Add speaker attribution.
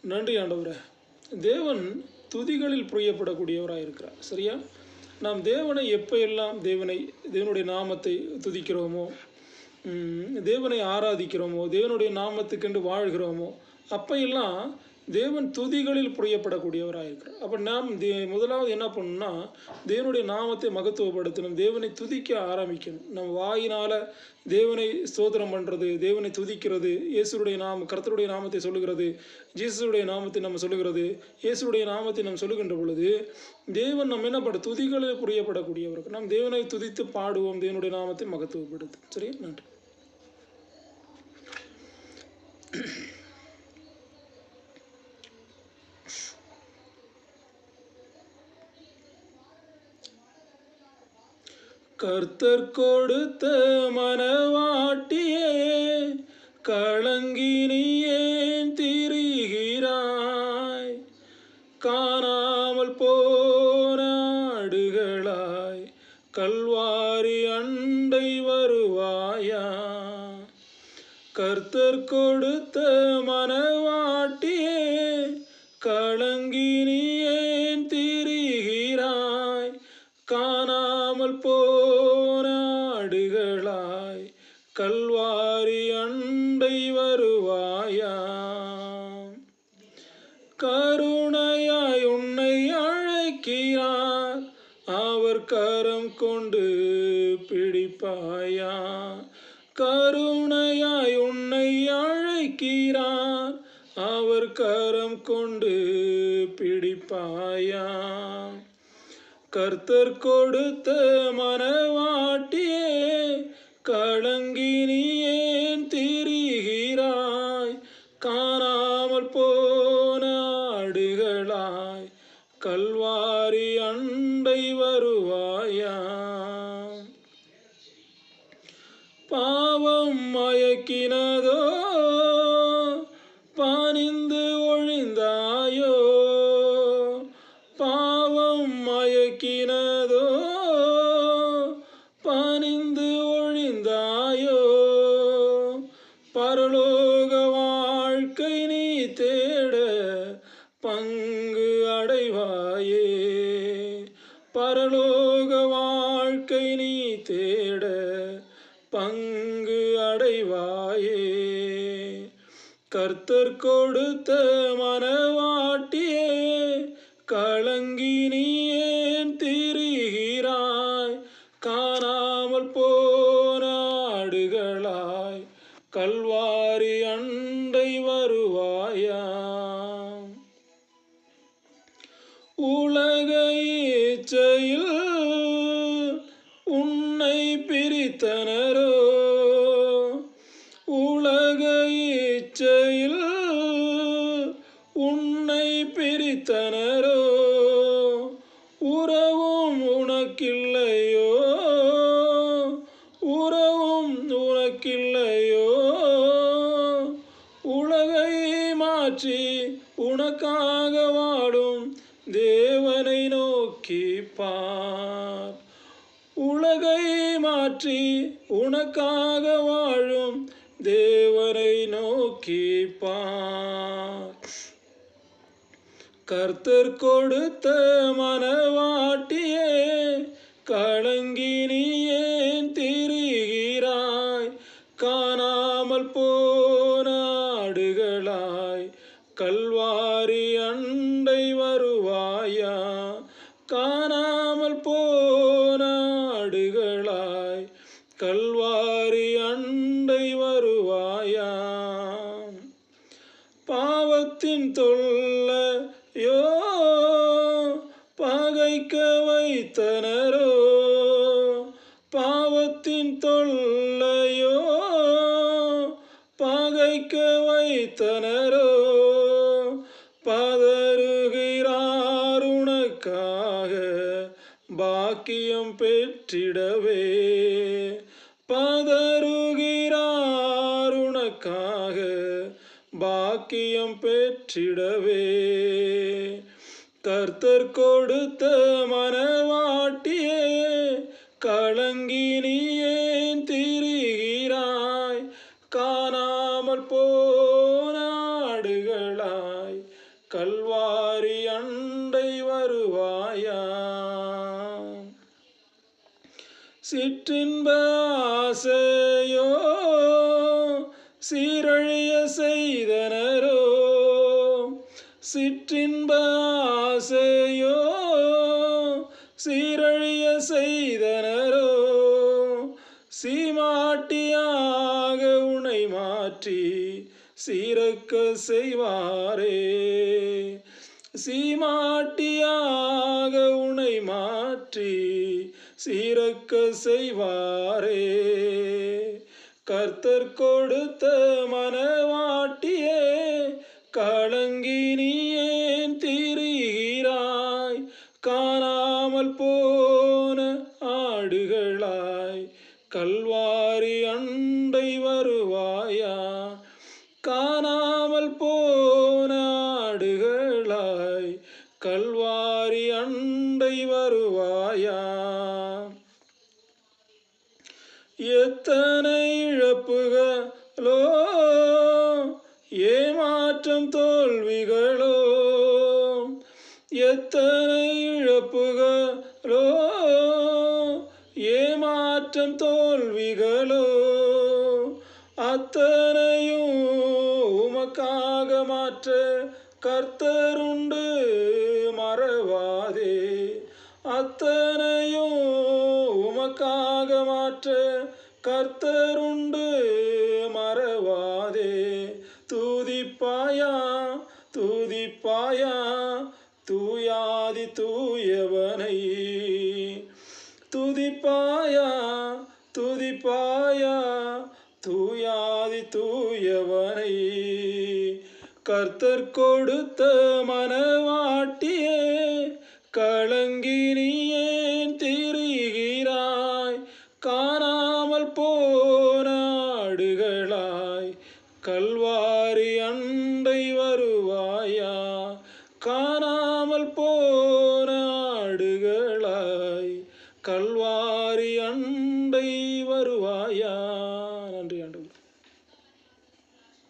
Speaker 1: நன்றி ஆண்டவரே. தேவன் துதிகளில் பிரியப்படக்கூடியவராக இருக்கிறார். சரியா? நாம் தேவனை எப்போ எல்லாம் தேவனுடைய நாமத்தை துதிக்கிறோமோ, தேவனை ஆராதிக்கிறோமோ, தேவனுடைய நாமத்துக்கென்று வாழ்கிறோமோ, அப்போ எல்லாம் தேவன் துதிகளில் பிரியப்படக்கூடியவராக இருக்கிறார். அப்போ நாம் முதலாவது என்ன பண்ணணும்னா, தேவனுடைய நாமத்தை மகத்துவப்படுத்தணும், தேவனை துதிக்க ஆரம்பிக்கணும். நம்ம வாயினால் தேவனை ஸ்தோத்திரம் பண்ணுறது, தேவனை துதிக்கிறது, இயேசுடைய கர்த்தருடைய நாமத்தை சொல்லுகிறது, ஜீசஸுடைய நாமத்தை நம்ம சொல்லுகிறது, இயேசுடைய நாமத்தை நம்ம சொல்லுகின்ற பொழுது தேவன் நம்ம என்ன துதிகளில் புரியப்படக்கூடியவர்கள். நாம் தேவனை துதித்து பாடுவோம், தேவனுடைய நாமத்தை மகத்துவப்படுத்தும். சரியா? நன்றி. கர்த்தர் கொடுத்த மனவாட்டியே, கலங்கி நீ ஏன் திரிகிறாய்? காணாமல் போன ஆடுகளாய் கல்வாரி அண்டை வருவாயா? கர்த்தர் கொடுத்த மனவாட்டியே, கலங்கி நீ ஏன் திரிகிறாய்? காணாமல் போன ஆடுகளாய் கல்வாரி அண்டை வருவாயா? கருணையாய் உன்னை அழைக்கிறார், அவர் கரம் கொண்டு பிடிப்பாயா? கருணையாய் உன்னை அழைக்கிறார், அவர் கரம் கொண்டு பிடிப்பாயா? கர்த்தர் கொடுத்த மனவாட்டியே, கலங்கி நீ ஏன் திரிகிறாய்? காணாமல் போன ஆடுகளாய் கல்வாரி அண்டை வருவாயா? பாவம் மயக்கினதோ, பணிந்து ஒழிந்தாயோ? பாவம் மயக்கினதோ, பணிந்து ஒழிந்தாயோ? பரலோக வாழ்க்கை நீ தேட பங்கு அடைவாயே. பரலோக வாழ்க்கை நீ தேட பங்கு அடைவாயே. கர்த்தர் கொடுத்த மனவாட்டியே, கலங்கி நீ ஏன் திரிகிறாய்? காணாமல் போன ஆடுகளாய் கல்வாரி அண்டை வருவாயா? உலக இச்சையில் உன்னை பிரித்தனரோ? உலக இச்சையில் உன்னை பிரித்தனரோ? உறவும் உனக்கில்லையோ? உறவும் உனக்கில்லையோ? உலகை மாற்றி உனக்காக வாடும் தேவனை நோக்கி பார். உலகை மாற்றி உனக்காக வாழும் தேவனை நோக்கி பார். கர்த்தர் கொடுத்த மனவாட்டியே, கலங்கி நீ ஏன் திரிகிறாய்? காணாமல் போன ஆடுகளாய் கல்வாரி அண்டை வருவாயா? காணாமல் போன ஆடுகளாய் கல்வாரி அண்டை வருவாயா? பாவத்தின் தொல்லையோ பகைக்க வைத்தனரோ? பாவத்தின் தொல்லையோ பகைக்க வைத்தனரோ? பதறுகிறார் உனக்காக பாக்கியம் பெற்றிடவே. பதறுகிறார் உனக்காக பாக்கியம் பெற்றிடவே. கர்த்தர் கொடுத்த மனவாட்டியே, கலங்கி நீ ஏன் திரிகிறாய்? காணாமல் போன ஆடுகளாய் கல்வாரி அண்டை வருவாயா. சிற்றின்ப ஆசையோ சீரழிய செய்தனரோ, சிற்றின்ப ஆசையோ சீரழிய செய்தனரோ, சீமாட்டியாக உனை மாற்றி சீரக்க செய்வாரே. சீமாட்டியாக உனை மாற்றி சீரக்க செய்வாரே. கர்த்தர் கொடுத்த மனவாட்டியே, கலங்கி நீ ஏன் திரிகிறாய். காணாமல் போன ஆடுகளாய் கல்வாரி அண்டை வருவாயா. காணாமல் போன ஆடுகளாய் கல்வாரி அண்டை வருவாயா. எத்தனை இழப்புகளோ ஏமாற்றம் தோல்விகளோ, எத்தனை இழப்புகளோ ஏமாற்றம் தோல்விகளோ, அத்தனையும் உமக்காக மாற்ற கர்த்தருண்டு மறவாதே. அத்தனையும் உமக்காக மாற்ற கர்த்தருண்டு மறவாதே. தூதிப்பாயா தூதிப்பாயா தூயாதி தூயவனை, துதிப்பாயா துதிப்பாயா தூயாதி தூயவனை. கர்த்தர் கொடுத்த மனவாட்டியே, கலங்கி நீ ஏன் திரிகிறாய். காணாமல் போன ஆடுகளாய் கல்வாரி அண்டை வருவாயா. காணாமல் போன ஆடுகளாய் கல்வாரி அண்டை வருவாயா.